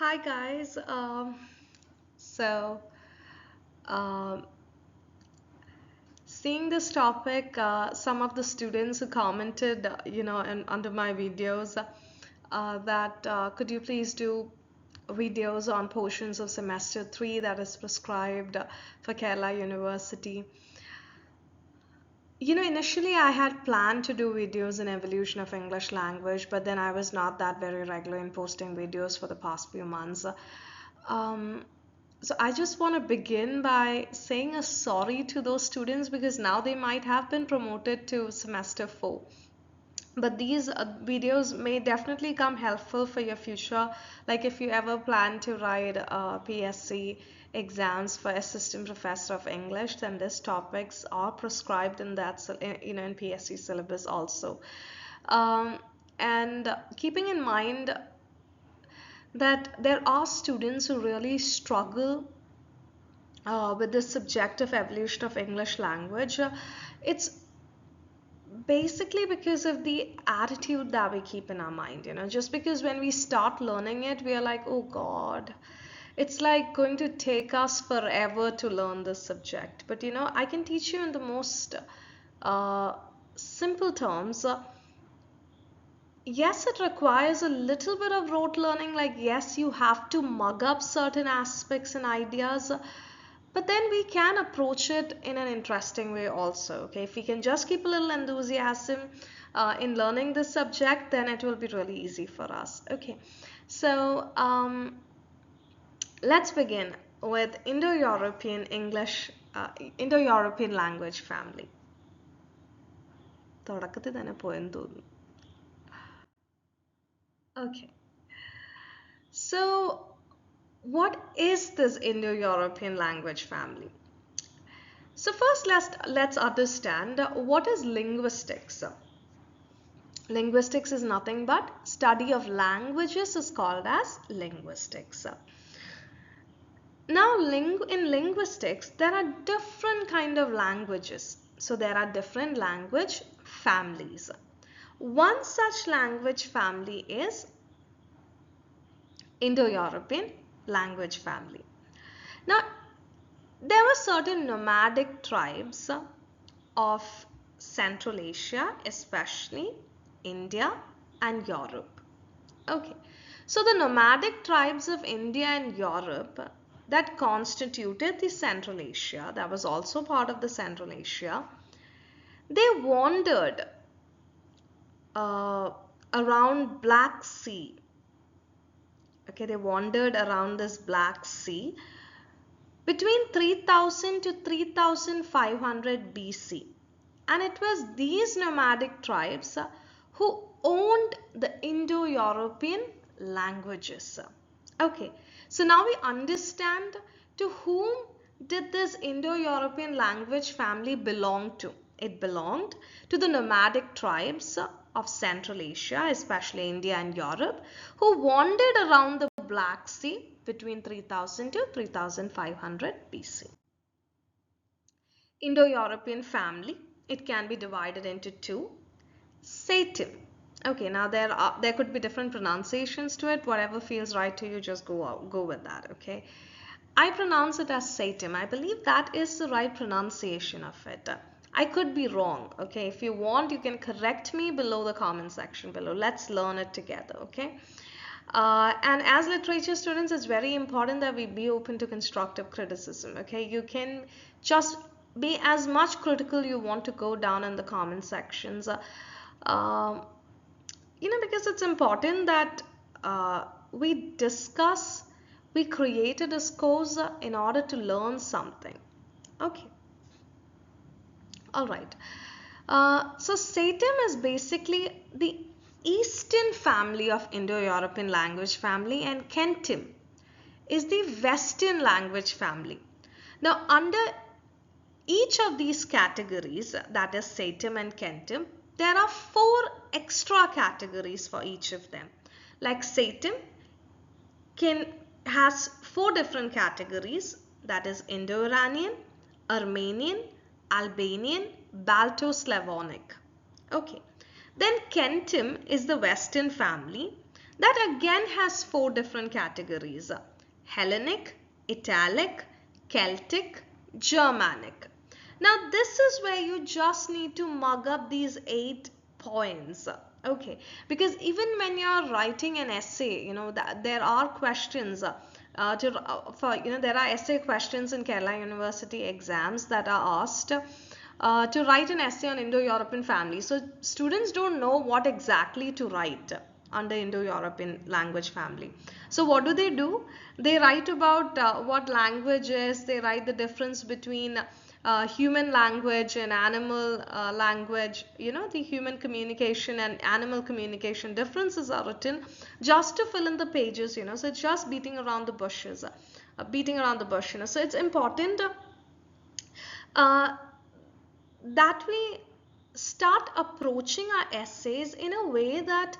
Hi guys. So, um, Seeing this topic, some of the students who commented, under my videos, that could you please do videos on portions of semester 3 that is prescribed for Kerala University. Initially I had planned to do videos in evolution of English language, but then I was not that very regular in posting videos for the past few months. Um, so I just want to begin by saying a sorry to those students because now they might have been promoted to semester 4. But these videos may definitely come helpful for your future, like if you ever plan to write PSC exams for assistant professor of English, then these topics are prescribed in that in PSC syllabus also. um, and keeping in mind that there are students who really struggle with the subject of evolution of English language. It's basically because of the attitude that we keep in our mind, just because when we start learning it, we are like, oh God, it's like going to take us forever to learn this subject. But I can teach you in the most uh, simple terms. Yes, it requires a little bit of rote learning. Like, yes, you have to mug up certain aspects and ideas, but then we can approach it in an interesting way also. Okay, if we can just keep a little enthusiasm in learning this subject, then it will be really easy for us. Okay, so let's begin with Indo-European English, Indo-European language family. തുടക്കത്തിൽ തന്നെ പോയെന്ന് തോന്നുന്നു. Okay. So, what is this Indo-European language family? So first let's understand what is linguistics. Linguistics is nothing but study of languages is called as linguistics. Now in linguistics there are different kind of languages. So there are different language families. One such language family is Indo-European language family. Now, there were certain nomadic tribes of Central Asia, especially India and Europe. Okay, so the nomadic tribes of India and Europe that constituted the Central Asia, that was also part of the Central Asia, they wandered uh, around Black Sea. Okay, they wandered around this Black Sea between 3000 to 3500 BC. And it was these nomadic tribes who owned the Indo-European languages. Okay, so now we understand to whom did this Indo-European language family belong to. It belonged to the nomadic tribes of Central Asia, especially India and Europe, who wandered around the Black Sea between 3000 to 3500 BC. Indo-European family, it can be divided into two. Satim. Okay, now there could be different pronunciations to it. Whatever feels right to you, just go with that. Okay, I pronounce it as Satim. I believe that is the right pronunciation of it. I could be wrong. Okay, if you want, you can correct me below the comment section below. Let's learn it together. Okay. And as literature students, it's very important that we be open to constructive criticism. Okay, you can just be as much critical you want to go down in the comment sections. Um, because it's important that we discuss, we create a discourse in order to learn something. Okay, all right. So Satem is basically the Eastern family of Indo-European language family, and Kentim is the Western language family. Now, under each of these categories, that is Satem and Kentim, there are 4 extra categories for each of them. Like Satem has 4 different categories, that is Indo-Iranian, Armenian, Albanian, Balto-Slavonic. Okay. Then Kentim is the Western family That again has 4 different categories: Hellenic, Italic, Celtic, Germanic. Now this is where you just need to mug up these 8 points. Okay, because even when you're writing an essay, that there are questions there are essay questions in Kerala University exams that are asked to write an essay on Indo-European family. So students don't know what exactly to write under Indo-European language family. So what do? They write about what language is, they write the difference between human language and animal language, the human communication and animal communication differences are written just to fill in the pages, so it's just beating around the bushes, so it's important that we start approaching our essays in a way that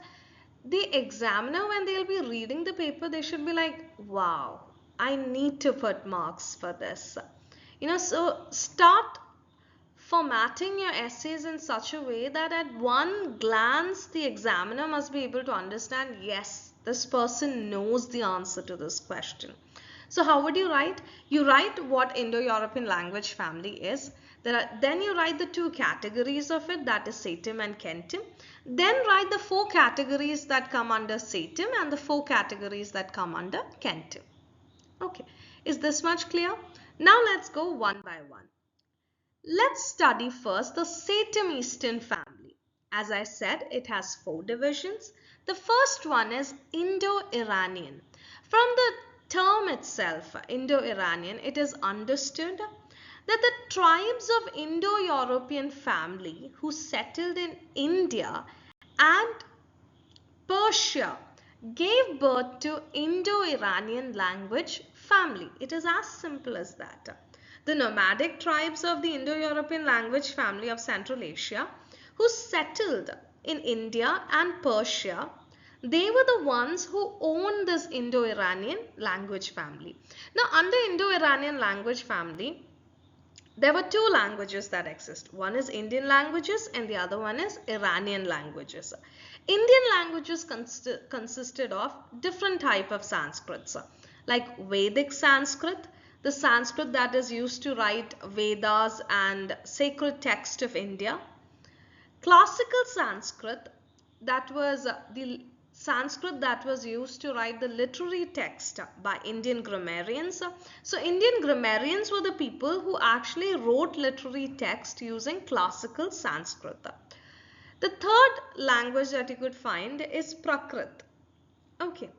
the examiner, when they'll be reading the paper, they should be like, wow, I need to put marks for this. So start formatting your essays in such a way that at one glance the examiner must be able to understand, yes, this person knows the answer to this question. So how would you write? You write what Indo-European language family is. Then you write the 2 categories of it, that is Satem and Kentim. Then write the 4 categories that come under Satem and the 4 categories that come under Kentim. Okay, is this much clear? Now let's go one by one. Let's study first the Satem Eastern family. As I said, it has 4 divisions. The first one is Indo-Iranian. From the term itself, Indo-Iranian, it is understood that the tribes of Indo-European family who settled in India and Persia gave birth to Indo-Iranian language family. It is as simple as that. The nomadic tribes of the Indo-European language family of Central Asia who settled in India and Persia, they were the ones who owned this Indo-Iranian language family. Now, under Indo-Iranian language family, there were 2 languages that exist. One is Indian languages and the other one is Iranian languages. Indian languages consisted of different type of Sanskrits, like Vedic Sanskrit, the Sanskrit that is used to write Vedas and sacred text of India. Classical Sanskrit, that was the Sanskrit that was used to write the literary text by Indian grammarians. So Indian grammarians were the people who actually wrote literary text using classical Sanskrit. The third language that you could find is Prakrit. Okay.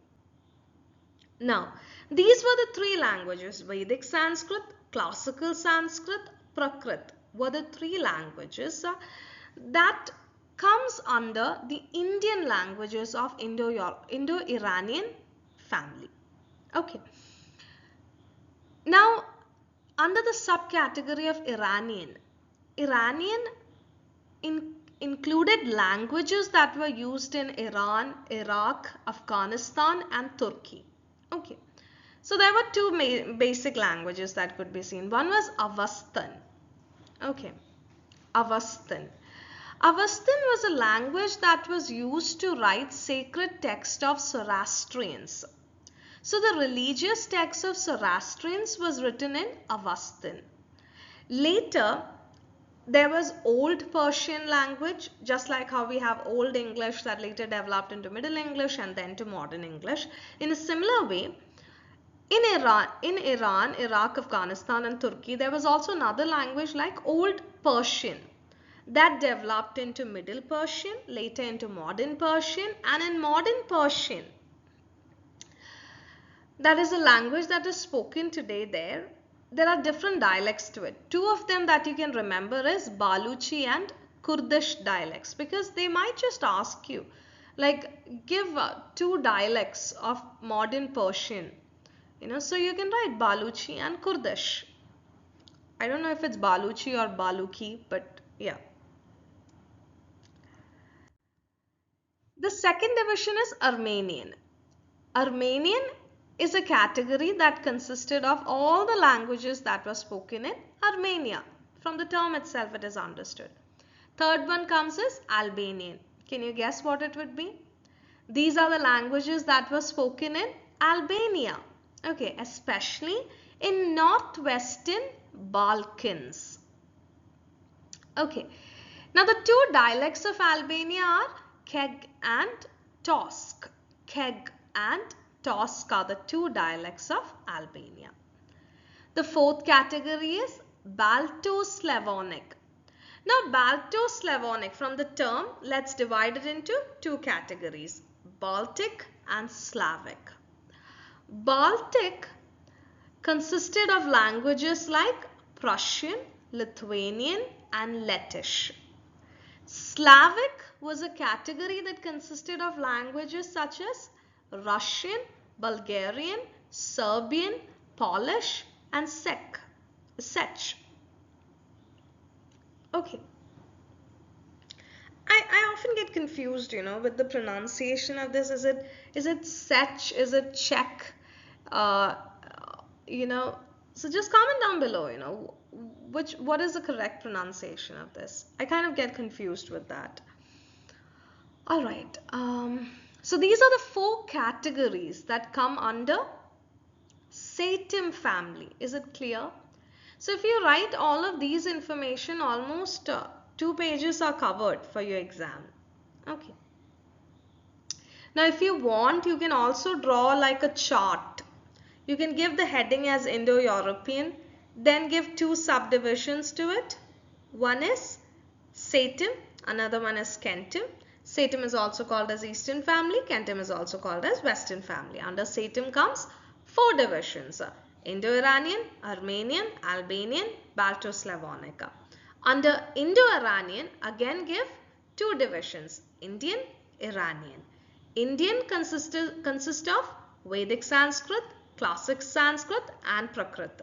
Now, these were the 3 languages: Vedic Sanskrit, Classical Sanskrit, Prakrit were the 3 languages that comes under the Indian languages of Indo-Iranian family. Okay. Now, under the subcategory of Iranian included languages that were used in Iran, Iraq, Afghanistan and Turkey. Okay. So there were 2 basic languages that could be seen. One was Avastan. Okay. Avastan. Avastan was a language that was used to write sacred text of Zoroastrians. So the religious text of Zoroastrians was written in Avastan. Later, there was Old Persian language, just like how we have Old English that later developed into Middle English and then to Modern English. In a similar way, in Iran, Iraq, Afghanistan and Turkey, there was also another language like Old Persian that developed into Middle Persian, later into Modern Persian, and in Modern Persian, that is a language that is spoken today there. There are different dialects to it. 2 of them that you can remember is Baluchi and Kurdish dialects, because they might just ask you, like, give 2 dialects of Modern Persian. So you can write Baluchi and Kurdish. I don't know if it's Baluchi or Baluki, but yeah. The second division is Armenian. Armenian is a category that consisted of all the languages that were spoken in Armenia. From the term itself, it is understood. Third one comes as Albanian. Can you guess what it would be? These are the languages that were spoken in Albania. Okay, especially in northwestern Balkans. Okay, now the two dialects of Albania are Keg and Tosk. Keg and Tosk are the two dialects of Albania. The fourth category is Balto-Slavonic. Now, Balto-Slavonic, from the term, let's divide it into two categories, Baltic and Slavic. Baltic consisted of languages like Prussian, Lithuanian, and Lettish. Slavic was a category that consisted of languages such as Russian, Bulgarian, Serbian, Polish, and Czech. Okay. I often get confused, with the pronunciation of this. Is it Czech? Is it Czech? Uh, so just comment down below, what is the correct pronunciation of this? I kind of get confused with that. All right. So these are the four categories that come under Satem family. Is it clear? So if you write all of these information, almost 2 pages are covered for your exam. Okay. Now if you want, you can also draw like a chart. You can give the heading as Indo-European, then give 2 subdivisions to it. One is Satem, another one is Kentim. Satem is also called as Eastern family, Kentim is also called as Western family. Under Satem comes 4 divisions, Indo-Iranian, Armenian, Albanian, Balto-Slavonic. Under Indo-Iranian, again give 2 divisions, Indian, Iranian. Indian consists of Vedic Sanskrit, Classic Sanskrit, and Prakrit.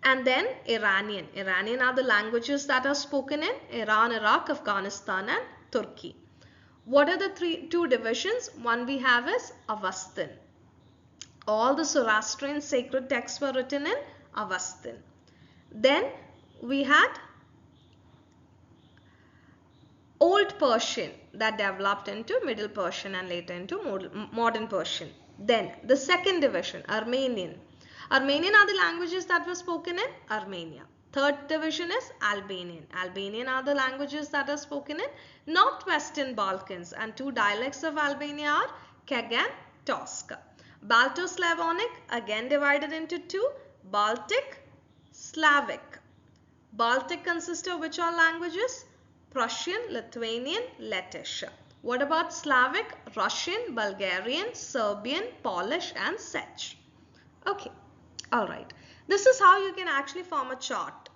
And then Iranian. Iranian are the languages that are spoken in Iran, Iraq, Afghanistan, and Turkey. What are the 2 divisions? One we have is Avastin. All the Zoroastrian sacred texts were written in Avastin. Then we had Old Persian that developed into Middle Persian and later into Modern Persian. Then the second division, Armenian. Armenian are the languages that were spoken in Armenia. Third division is Albanian. Albanian are the languages that are spoken in Northwestern Balkans, and 2 dialects of Albania are Keg and Tosk. Balto-Slavonic again divided into 2, Baltic, Slavic. Baltic consists of which all languages? Prussian, Lithuanian, Lettish. What about Slavic? Russian, Bulgarian, Serbian, Polish, and Czech. Okay, alright. This is how you can actually form a chart.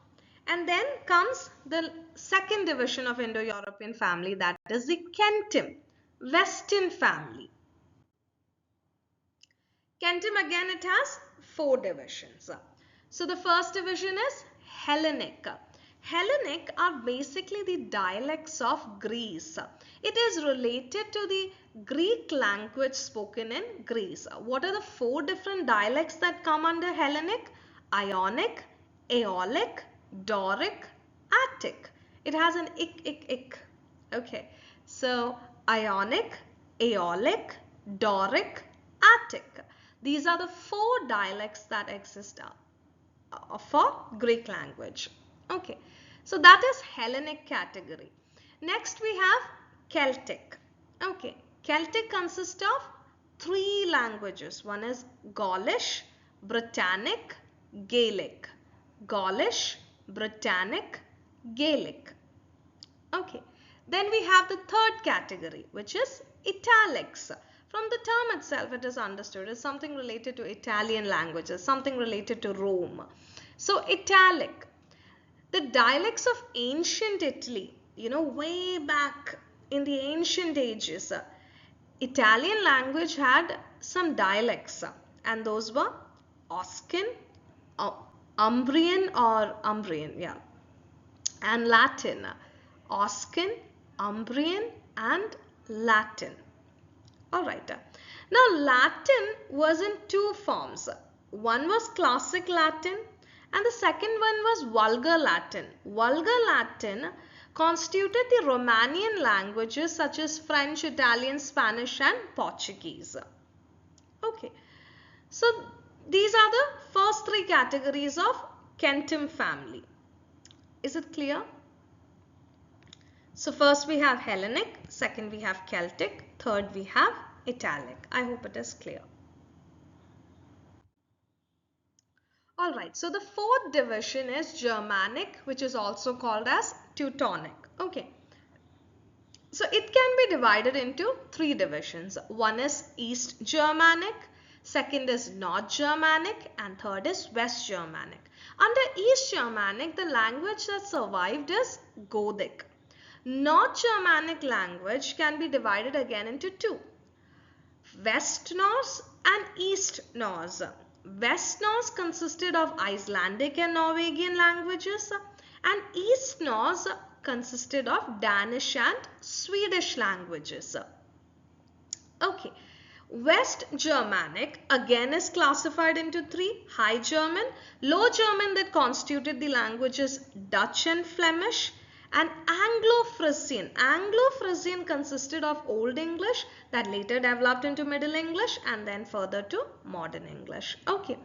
And then comes the second division of Indo-European family, that is the Kentim, Western family. Kentim, again, it has 4 divisions. So the first division is Hellenic. Hellenic are basically the dialects of Greece. It is related to the Greek language spoken in Greece. What are the 4 different dialects that come under Hellenic? Ionic, Aeolic, Doric, Attic. It has an ik. Okay, so Ionic, Aeolic, Doric, Attic. These are the 4 dialects that exist for Greek language. Okay, so that is Hellenic category. Next we have Celtic. Okay, Celtic consists of 3 languages. One is Gaulish, Britannic, Gaelic. Gaulish, Britannic, Gaelic. Okay, then we have the third category, which is Italics. From the term itself, it is understood as something related to Italian languages, something related to Rome. So Italic, the dialects of ancient Italy, way back in the ancient ages, Italian language had some dialects, and those were Oscan, Umbrian, and Latin. Oscan, Umbrian, and Latin. Alright. Now Latin was in 2 forms. One was Classic Latin and the second one was Vulgar Latin. Vulgar Latin constituted the Romanian languages such as French, Italian, Spanish and Portuguese. Okay, so these are the first three categories of Kentim family. Is it clear? So first we have Hellenic, second we have Celtic, third we have Italic. I hope it is clear. Alright, so the fourth division is Germanic, which is also called as Teutonic. Okay, so it can be divided into three divisions. One is East Germanic, second is North Germanic, and third is West Germanic. Under East Germanic, the language that survived is Gothic. North Germanic language can be divided again into two, West Norse and East Norse. West Norse consisted of Icelandic and Norwegian languages, and East Norse consisted of Danish and Swedish languages. Okay, West Germanic again is classified into three, High German, Low German that constituted the languages Dutch and Flemish, and Anglo-Frisian. Anglo-Frisian consisted of Old English that later developed into Middle English and then further to Modern English. Okay.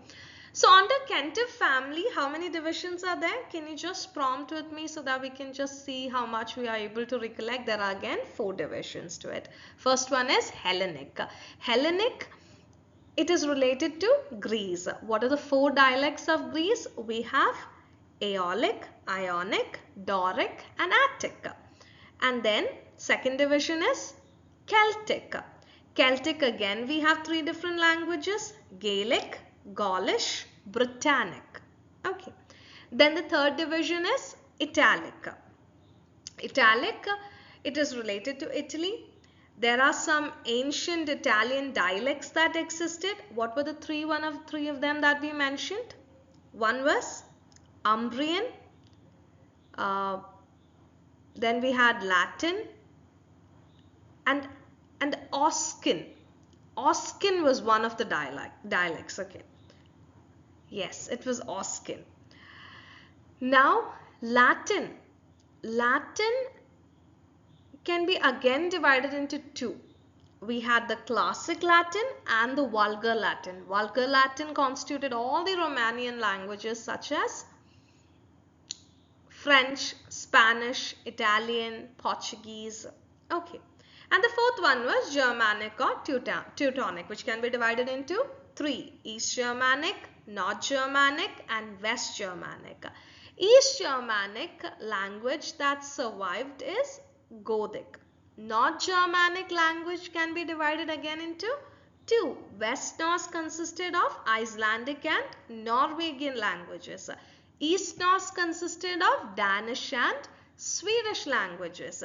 So under Kentif family, how many divisions are there? Can you just prompt with me so that we can just see how much we are able to recollect? There are again 4 divisions to it. First one is Hellenic. Hellenic, it is related to Greece. What are the 4 dialects of Greece? We have Aeolic, Ionic, Doric and Attic. And then second division is Celtic. Celtic again we have 3 different languages, Gaelic, Gaulish, Britannic. Okay. Then the third division is Italic. Italic, it is related to Italy. There are some ancient Italian dialects that existed. What were the one of three of them that we mentioned? One was Umbrian, then we had Latin and Oscan. Oscan was one of the dialects. Okay. Yes, it was Oscan. Now Latin. Latin can be again divided into 2. We had the classic Latin and the vulgar Latin. Vulgar Latin constituted all the Romanian languages such as French, Spanish, Italian, Portuguese. Okay. And the fourth one was Germanic or Teutonic, which can be divided into 3. East Germanic, North Germanic and West Germanic. East Germanic language that survived is Gothic. North Germanic language can be divided again into 2. West Norse consisted of Icelandic and Norwegian languages. East Norse consisted of Danish and Swedish languages.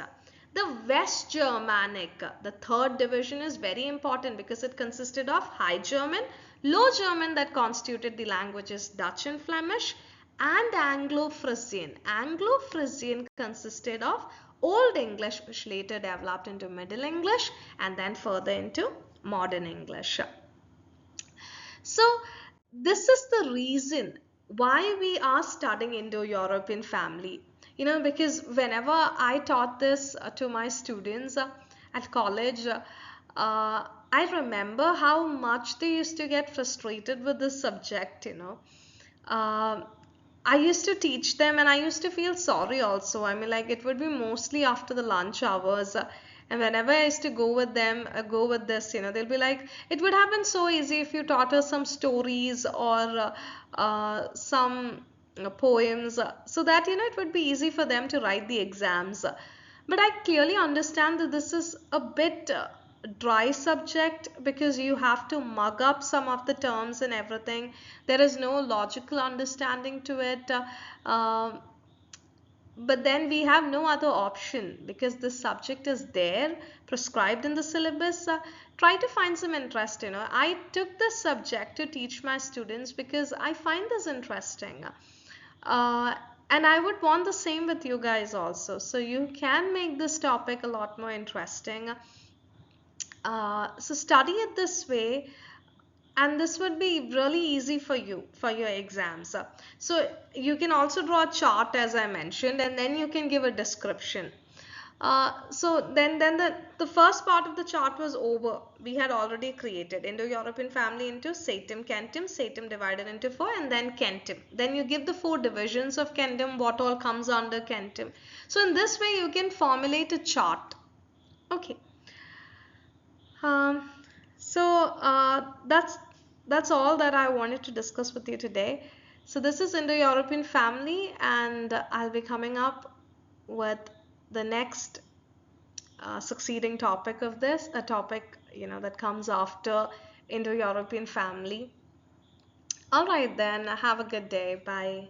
The West Germanic, the third division, is very important because it consisted of High German, Low German that constituted the languages Dutch and Flemish, and Anglo-Frisian. Anglo-Frisian consisted of Old English, which later developed into Middle English and then further into Modern English. So this is the reason why we are studying Indo-European family. You know, because whenever I taught this to my students at college, I remember how much they used to get frustrated with this subject, you know. I used to teach them and I used to feel sorry also. I mean, like, it would be mostly after the lunch hours. And whenever I used to go with them, go with this, you know, they'll be like, it would have been so easy if you taught us some stories or some poems so that, you know, it would be easy for them to write the exams. But I clearly understand that this is a bit dry subject because you have to mug up some of the terms and everything. There is no logical understanding to it. But then we have no other option because this subject is there prescribed in the syllabus. Try to find some interest, you know. I took this subject to teach my students because I find this interesting. And I would want the same with you guys also. So you can make this topic a lot more interesting. So study it this way. and this would be really easy for you for your exams. So you can also draw a chart as I mentioned, and then you can give a description. So then the first part of the chart was over. We had already created Indo-European family into Satem, Kentim, Satem divided into four, and then Kentim. Then you give the four divisions of Kentim, what all comes under Kentim. So in this way you can formulate a chart. Okay. Um, so that's all that I wanted to discuss with you today. So this is Indo-European family, and I'll be coming up with the next succeeding topic of this, a topic that comes after Indo-European family. All right then, have a good day. Bye.